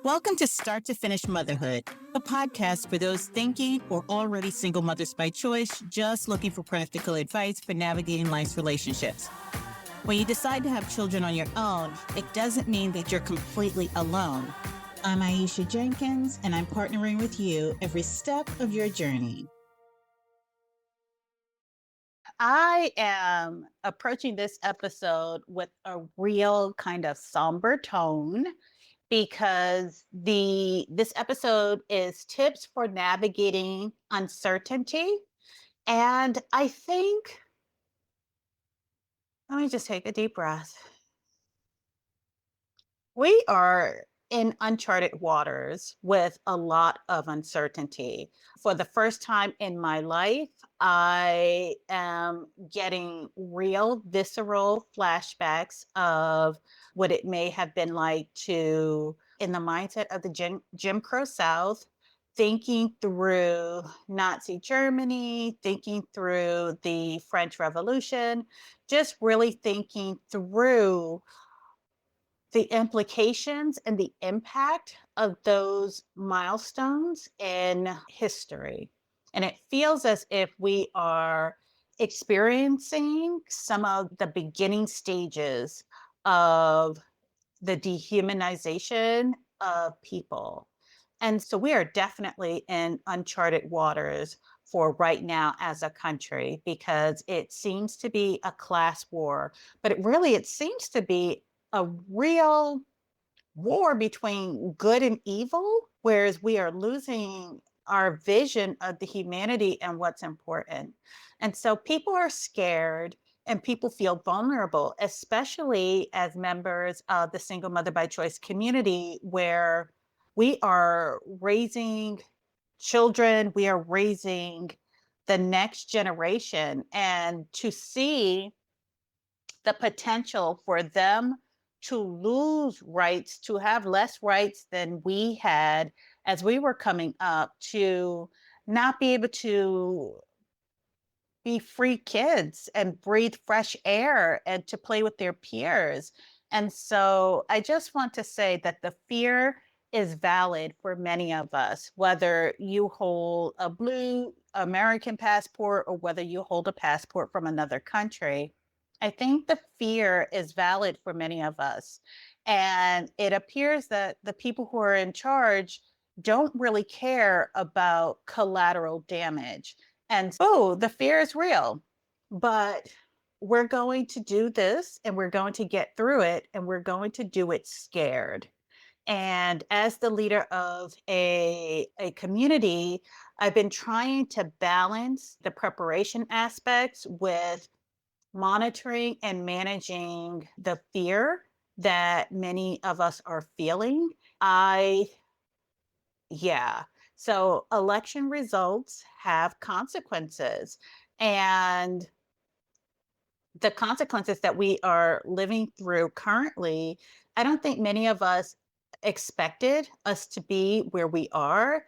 Welcome to Start to Finish Motherhood, a podcast for those thinking or already single mothers by choice, just looking for practical advice for navigating life's relationships. When you decide to have children on your own, it doesn't mean that you're completely alone. I'm Aisha Jenkins, and I'm partnering with you every step of your journey. I am approaching this episode with a real kind of somber tone because this episode is tips for navigating uncertainty. And I think, let me just take a deep breath. We are in uncharted waters with a lot of uncertainty. For the first time in my life, I am getting real visceral flashbacks of what it may have been like to, in the mindset of the Jim Crow South, thinking through Nazi Germany, thinking through the French Revolution, just really thinking through the implications and the impact of those milestones in history. And it feels as if we are experiencing some of the beginning stages of the dehumanization of people. And so we are definitely in uncharted waters for right now as a country, because it seems to be a class war, but it seems to be a real war between good and evil, whereas we are losing our vision of the humanity and what's important. And so people are scared and people feel vulnerable, especially as members of the single mother by choice community, where we are raising children, we are raising the next generation, and to see the potential for them to lose rights, to have less rights than we had as we were coming up, to not be able to be free kids and breathe fresh air and to play with their peers. And so I just want to say that the fear is valid for many of us, whether you hold a blue American passport or whether you hold a passport from another country. I think the fear is valid for many of us. And it appears that the people who are in charge don't really care about collateral damage. And oh, the fear is real, but we're going to do this and we're going to get through it, and we're going to do it scared. And as the leader of a community, I've been trying to balance the preparation aspects with monitoring and managing the fear that many of us are feeling. Yeah. So election results have consequences. And the consequences that we are living through currently, I don't think many of us expected us to be where we are.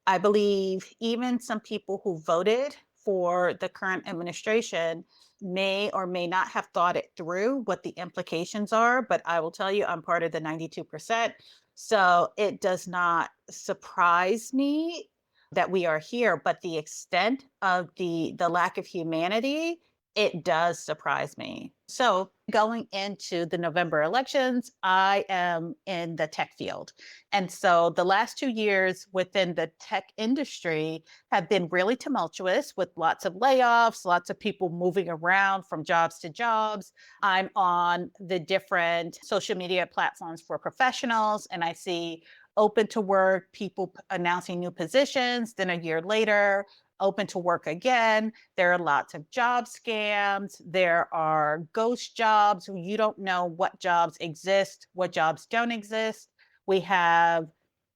I believe even some people who voted for the current administration may or may not have thought it through what the implications are, but I will tell you, I'm part of the 92%. So it does not surprise me that we are here, but the extent of the lack of humanity, it does surprise me. So going into the November elections, I am in the tech field. And so the last 2 years within the tech industry have been really tumultuous, with lots of layoffs, lots of people moving around from jobs to jobs. I'm on the different social media platforms for professionals, and I see open to work, people announcing new positions. Then a year later, open to work again. There are lots of job scams. There are ghost jobs. You don't know what jobs exist, what jobs don't exist. We have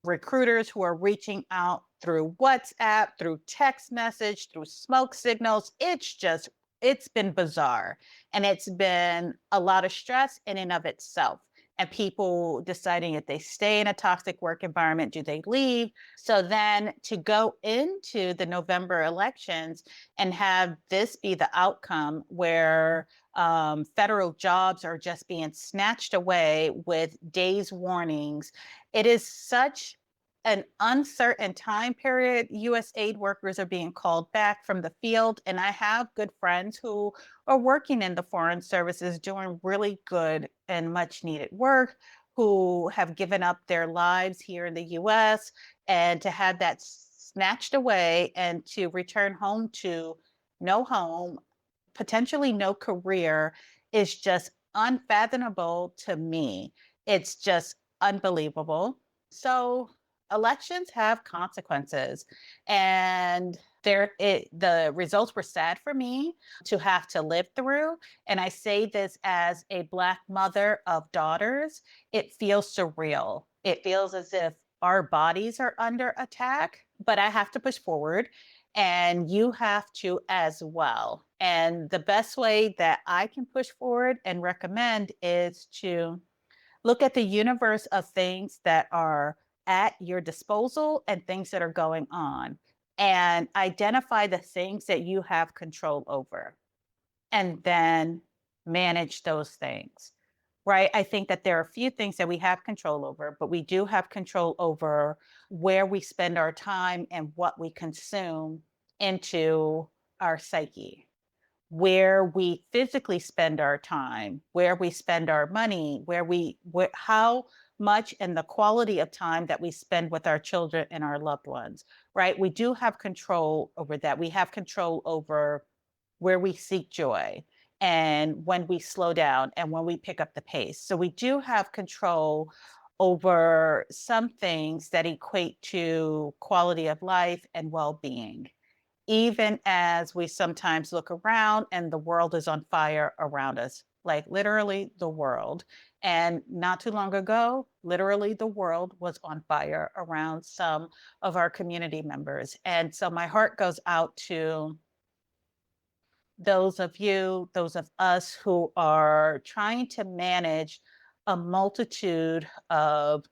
recruiters who are reaching out through WhatsApp, through text message, through smoke signals. It's been bizarre. And it's been a lot of stress in and of itself. and people deciding if they stay in a toxic work environment, do they leave? So then to go into the November elections and have this be the outcome where federal jobs are just being snatched away with days warnings, it is such an uncertain time period. US aid workers are being called back from the field. And I have good friends who are working in the foreign services, doing really good and much needed work, who have given up their lives here in the US. And to have that snatched away and to return home to no home, potentially no career, is just unfathomable to me. It's just unbelievable. So elections have consequences, and the results were sad for me to have to live through. And I say this as a Black mother of daughters. It feels surreal. It feels as if our bodies are under attack, but I have to push forward, and you have to as well. And the best way that I can push forward and recommend is to look at the universe of things that are at your disposal and things that are going on, and identify the things that you have control over, and then manage those things. Right? I think that there are a few things that we have control over, but we do have control over where we spend our time and what we consume into our psyche, where we physically spend our time, where we spend our money, how much and the quality of time that we spend with our children and our loved ones, right? We do have control over that. We have control over where we seek joy and when we slow down and when we pick up the pace. So we do have control over some things that equate to quality of life and well-being, even as we sometimes look around and the world is on fire around us, like literally the world. And not too long ago, literally the world was on fire around some of our community members. And so my heart goes out to those of you, those of us who are trying to manage a multitude of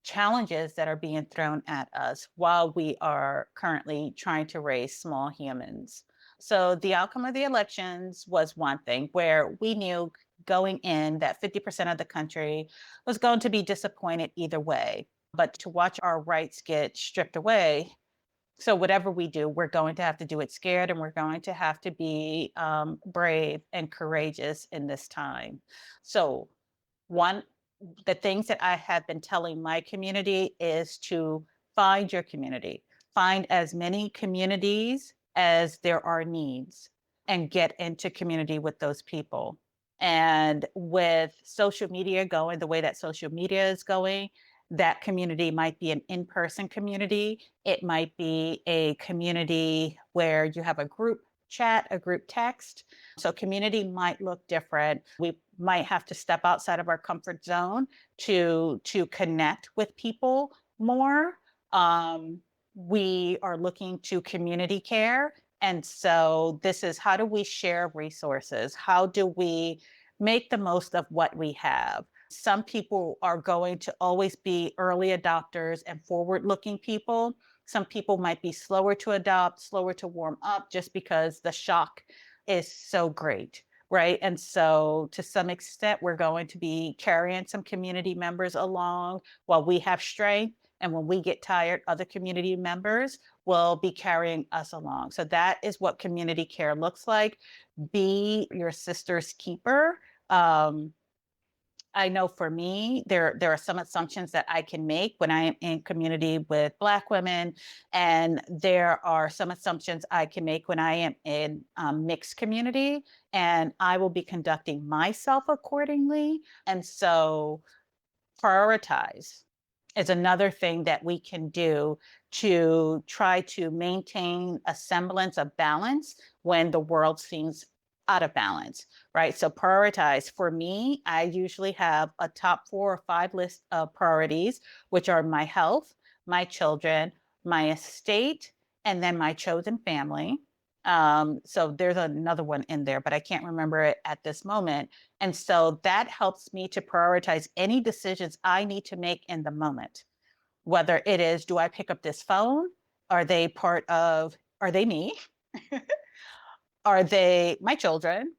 challenges that are being thrown at us while we are currently trying to raise small humans. So, the outcome of the elections was one thing where we knew going in that 50% of the country was going to be disappointed either way. But to watch our rights get stripped away, so whatever we do, we're going to have to do it scared, and we're going to have to be brave and courageous in this time. So, one, the things that I have been telling my community is to find your community, find as many communities as there are needs, and get into community with those people. And with social media going the way that social media is going, that community might be an in person community. It might be a community where you have a group chat, a group text. So community might look different. We might have to step outside of our comfort zone to connect with people more. Um, we are looking to community care. And so this is, how do we share resources? How do we make the most of what we have? Some people are going to always be early adopters and forward looking people. Some people might be slower to adopt, slower to warm up, just because the shock is so great, right? And so, to some extent, we're going to be carrying some community members along while we have strength. And when we get tired, other community members will be carrying us along. So, that is what community care looks like. Be your sister's keeper. Um, I know for me, there are some assumptions that I can make when I am in community with Black women, and there are some assumptions I can make when I am in mixed community, and I will be conducting myself accordingly. And so, prioritize is another thing that we can do to try to maintain a semblance of balance when the world seems out of balance, right? So prioritize. For me, I usually have a top 4 or 5 list of priorities, which are my health, my children, my estate, and then my chosen family. So there's another one in there, but I can't remember it at this moment. And so that helps me to prioritize any decisions I need to make in the moment. Whether it is, do I pick up this phone? Are they me? Are they my children?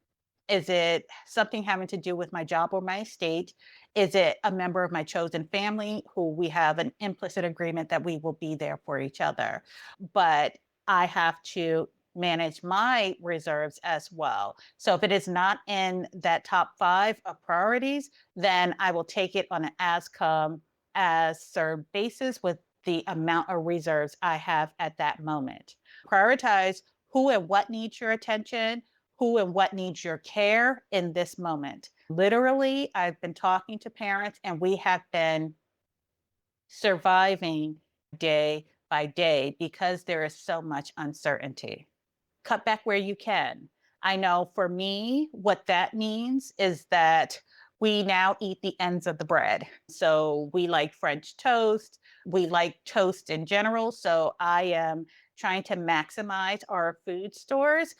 Is it something having to do with my job or my estate? Is it a member of my chosen family who we have an implicit agreement that we will be there for each other? But I have to manage my reserves as well. So if it is not in that top five of priorities, then I will take it on an as come, as served basis with the amount of reserves I have at that moment. Prioritize who and what needs your attention, who and what needs your care in this moment. Literally, I've been talking to parents and we have been surviving day by day because there is so much uncertainty. Cut back where you can. I know for me, what that means is that we now eat the ends of the bread. So we like French toast. We like toast in general. So I am trying to maximize our food stores.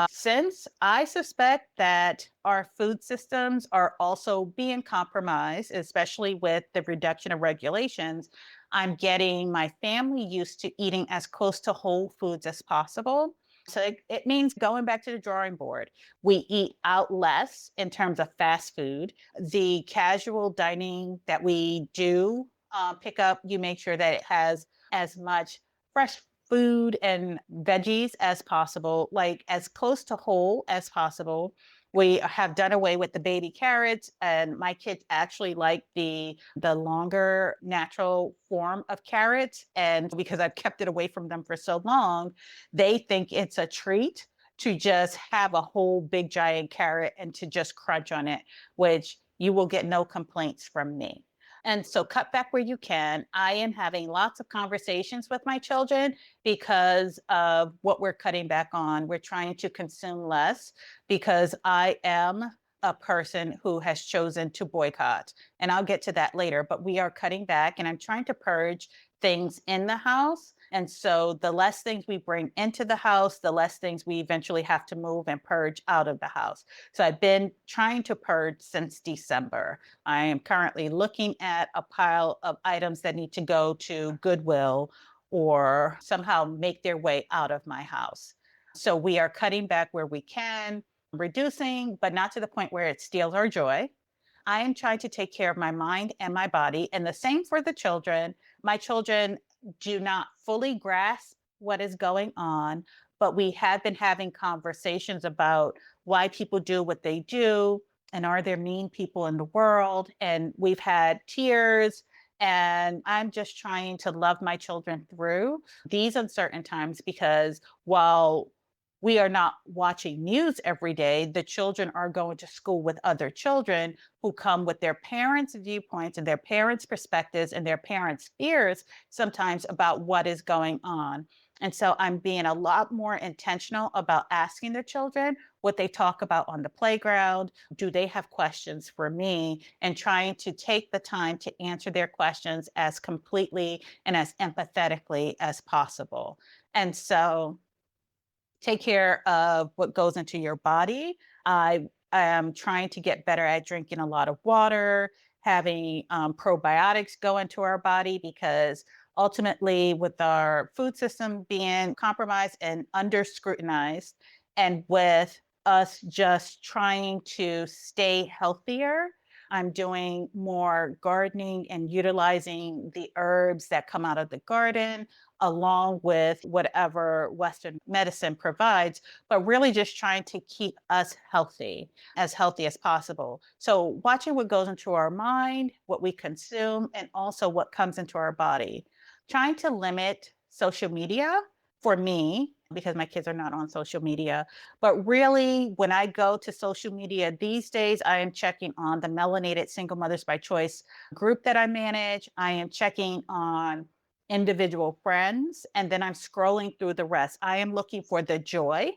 Since I suspect that our food systems are also being compromised, especially with the reduction of regulations, I'm getting my family used to eating as close to whole foods as possible. So it means going back to the drawing board. We eat out less in terms of fast food. The casual dining that we do pick up, you make sure that it has as much fresh food and veggies as possible, like as close to whole as possible. We have done away with the baby carrots, and my kids actually like the longer natural form of carrots. And because I've kept it away from them for so long, they think it's a treat to just have a whole big giant carrot and to just crunch on it, which you will get no complaints from me. And so cut back where you can. I am having lots of conversations with my children because of what we're cutting back on. We're trying to consume less because I am a person who has chosen to boycott. And I'll get to that later, but we are cutting back and I'm trying to purge things in the house. And so the less things we bring into the house, the less things we eventually have to move and purge out of the house. So I've been trying to purge since December. I am currently looking at a pile of items that need to go to Goodwill or somehow make their way out of my house. So we are cutting back where we can, reducing, but not to the point where it steals our joy. I am trying to take care of my mind and my body, and the same for the children. My children do not fully grasp what is going on, but we have been having conversations about why people do what they do and are there mean people in the world. And we've had tears. And I'm just trying to love my children through these uncertain times because while we are not watching news every day, the children are going to school with other children who come with their parents' viewpoints and their parents' perspectives and their parents' fears sometimes about what is going on. And so I'm being a lot more intentional about asking the children what they talk about on the playground. Do they have questions for me? And trying to take the time to answer their questions as completely and as empathetically as possible. And so take care of what goes into your body. I am trying to get better at drinking a lot of water, having probiotics go into our body because ultimately, with our food system being compromised and under scrutinized, and with us just trying to stay healthier, I'm doing more gardening and utilizing the herbs that come out of the garden along with whatever Western medicine provides, but really just trying to keep us healthy as possible. So, watching what goes into our mind, what we consume, and also what comes into our body. Trying to limit social media for me, because my kids are not on social media. But really, when I go to social media these days, I am checking on the Melanated Single Mothers by Choice group that I manage. I am checking on individual friends, and then I'm scrolling through the rest. I am looking for the joy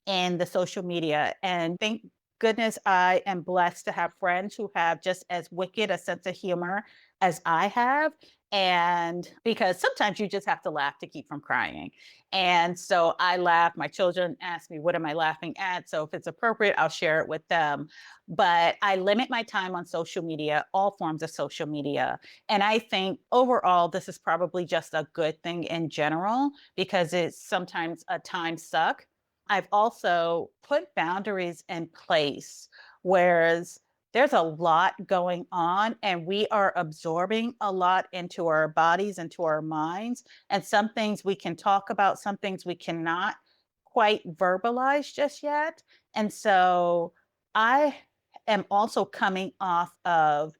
in the social media and think goodness, I am blessed to have friends who have just as wicked a sense of humor as I have. And because sometimes you just have to laugh to keep from crying. And so I laugh. My children ask me, what am I laughing at? So if it's appropriate, I'll share it with them. But I limit my time on social media, all forms of social media. And I think overall, this is probably just a good thing in general because it's sometimes a time suck. I've also put boundaries in place, whereas there's a lot going on and we are absorbing a lot into our bodies, into our minds. And some things we can talk about, some things we cannot quite verbalize just yet. And so I am also coming off of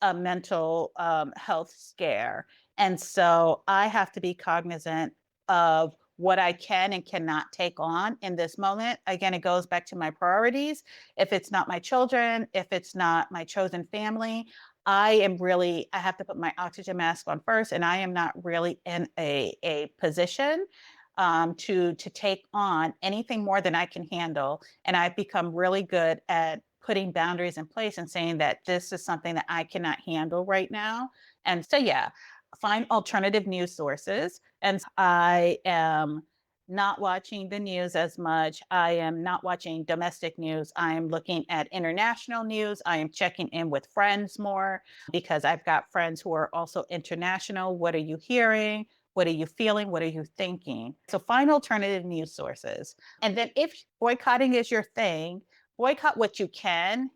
a mental health scare. And so I have to be cognizant of what I can and cannot take on in this moment. Again, it goes back to my priorities. If it's not my children, if it's not my chosen family, I have to put my oxygen mask on first, and I am not really in a position to take on anything more than I can handle. And I've become really good at putting boundaries in place and saying that this is something that I cannot handle right now. And so, yeah, find alternative news sources. And I am not watching the news as much. I am not watching domestic news. I am looking at international news. I am checking in with friends more because I've got friends who are also international. What are you hearing? What are you feeling? What are you thinking? So find alternative news sources. And then if boycotting is your thing, boycott what you can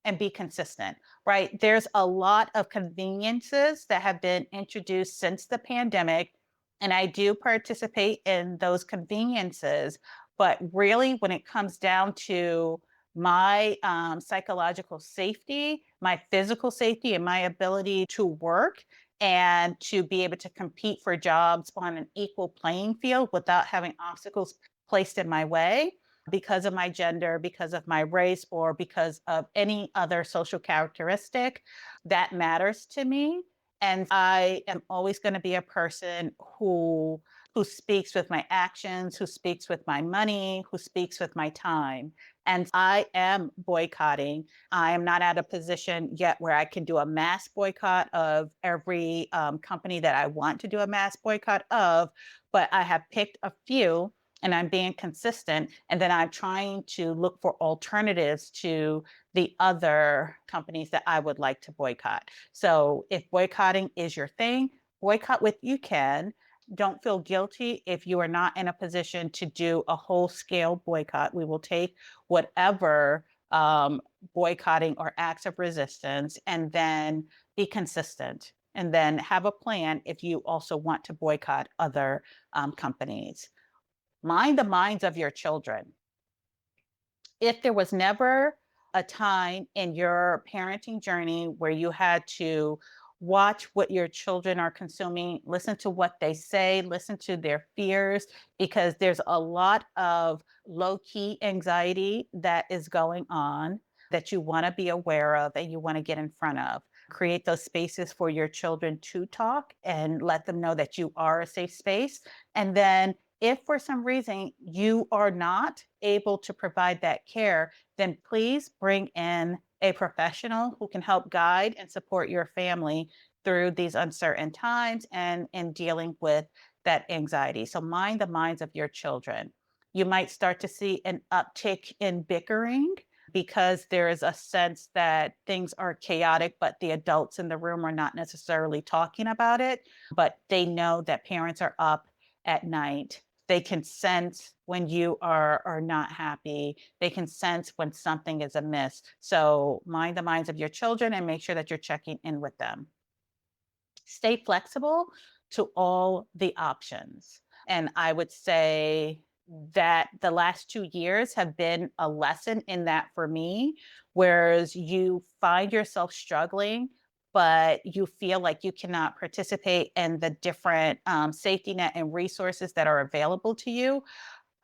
and be consistent, right? There's a lot of conveniences that have been introduced since the pandemic, and I do participate in those conveniences. But really, when it comes down to my psychological safety, my physical safety, and my ability to work and to be able to compete for jobs on an equal playing field without having obstacles placed in my way, because of my gender, because of my race, or because of any other social characteristic that matters to me. And I am always going to be a person who speaks with my actions, who speaks with my money, who speaks with my time. And I am boycotting. I am not at a position yet where I can do a mass boycott of every company that I want to do a mass boycott of, but I have picked a few and I'm being consistent. And then I'm trying to look for alternatives to the other companies that I would like to boycott. So if boycotting is your thing, boycott what you can. Don't feel guilty if you are not in a position to do a whole scale boycott. We will take whatever boycotting or acts of resistance and then be consistent and then have a plan if you also want to boycott other companies. Mind the minds of your children. If there was never a time in your parenting journey where you had to watch what your children are consuming, listen to what they say, listen to their fears, because there's a lot of low key anxiety that is going on that you want to be aware of and you want to get in front of. Create those spaces for your children to talk and let them know that you are a safe space. And then if for some reason you are not able to provide that care, then please bring in a professional who can help guide and support your family through these uncertain times and in dealing with that anxiety. So mind the minds of your children. You might start to see an uptick in bickering because there is a sense that things are chaotic, but the adults in the room are not necessarily talking about it, but they know that parents are up at night. They can sense when you are not happy. They can sense when something is amiss. So mind the minds of your children and make sure that you're checking in with them. Stay flexible to all the options. And I would say that the last 2 years have been a lesson in that for me, whereas you find yourself struggling, but you feel like you cannot participate in the different safety net and resources that are available to you.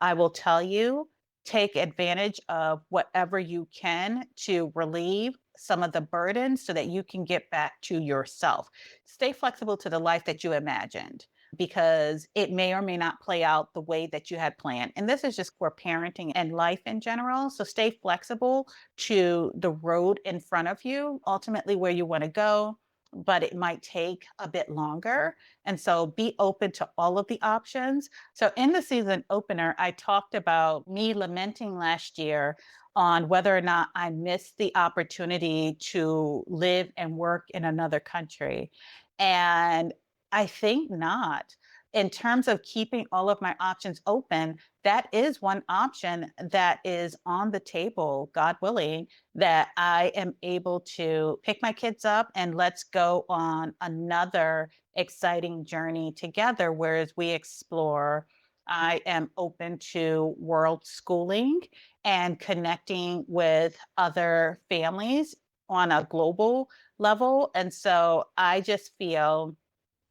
I will tell you, take advantage of whatever you can to relieve some of the burden so that you can get back to yourself. Stay flexible to the life that you imagined. because it may or may not play out the way that you had planned. And this is just for parenting and life in general. So stay flexible to the road in front of you, ultimately where you want to go, but it might take a bit longer. And so be open to all of the options. So in the season opener, I talked about me lamenting last year on whether or not I missed the opportunity to live and work in another country. And I think not. In terms of keeping all of my options open, that is one option that is on the table, God willing, that I am able to pick my kids up and let's go on another exciting journey together, whereas we explore. I am open to world schooling and connecting with other families on a global level. And so I just feel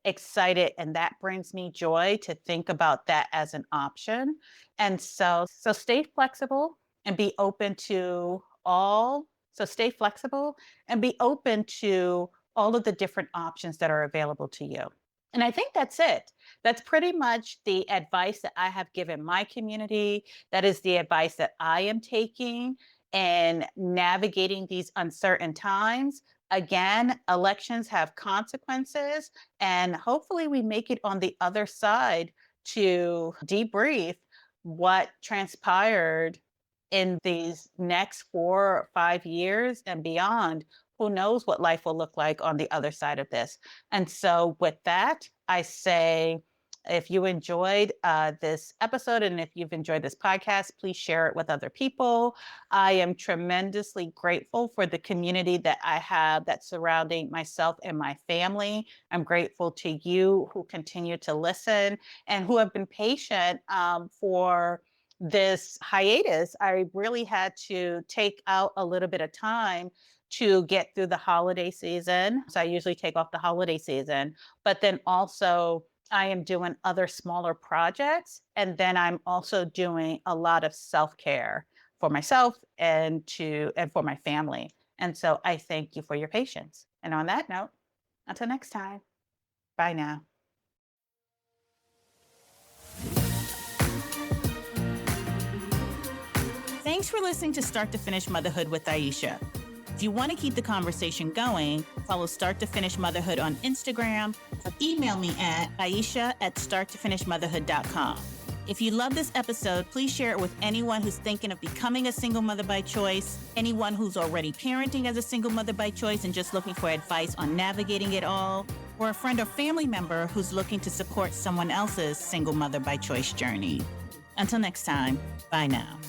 excited, and that brings me joy to think about that as an option. And so stay flexible and be open to all. So stay flexible and be open to all of the different options that are available to you. And I think that's it. That's pretty much the advice that I have given my community. That is the advice that I am taking in navigating these uncertain times. Again, elections have consequences, and hopefully we make it on the other side to debrief what transpired in these next 4 or 5 years and beyond. Who knows what life will look like on the other side of this? And so, with that, I say, if you enjoyed this episode and if you've enjoyed this podcast, please share it with other people. I am tremendously grateful for the community that I have that's surrounding myself and my family. I'm grateful to you who continue to listen and who have been patient for this hiatus. I really had to take out a little bit of time to get through the holiday season. So I usually take off the holiday season, but then also I am doing other smaller projects. And then I'm also doing a lot of self-care for myself and for my family. And so I thank you for your patience. And on that note, until next time, bye now. Thanks for listening to Start to Finish Motherhood with Aisha. If you want to keep the conversation going, follow Start to Finish Motherhood on Instagram or email me at aisha@starttofinishmotherhood.com. If you love this episode, please share it with anyone who's thinking of becoming a single mother by choice, anyone who's already parenting as a single mother by choice and just looking for advice on navigating it all, or a friend or family member who's looking to support someone else's single mother by choice journey. Until next time, bye now.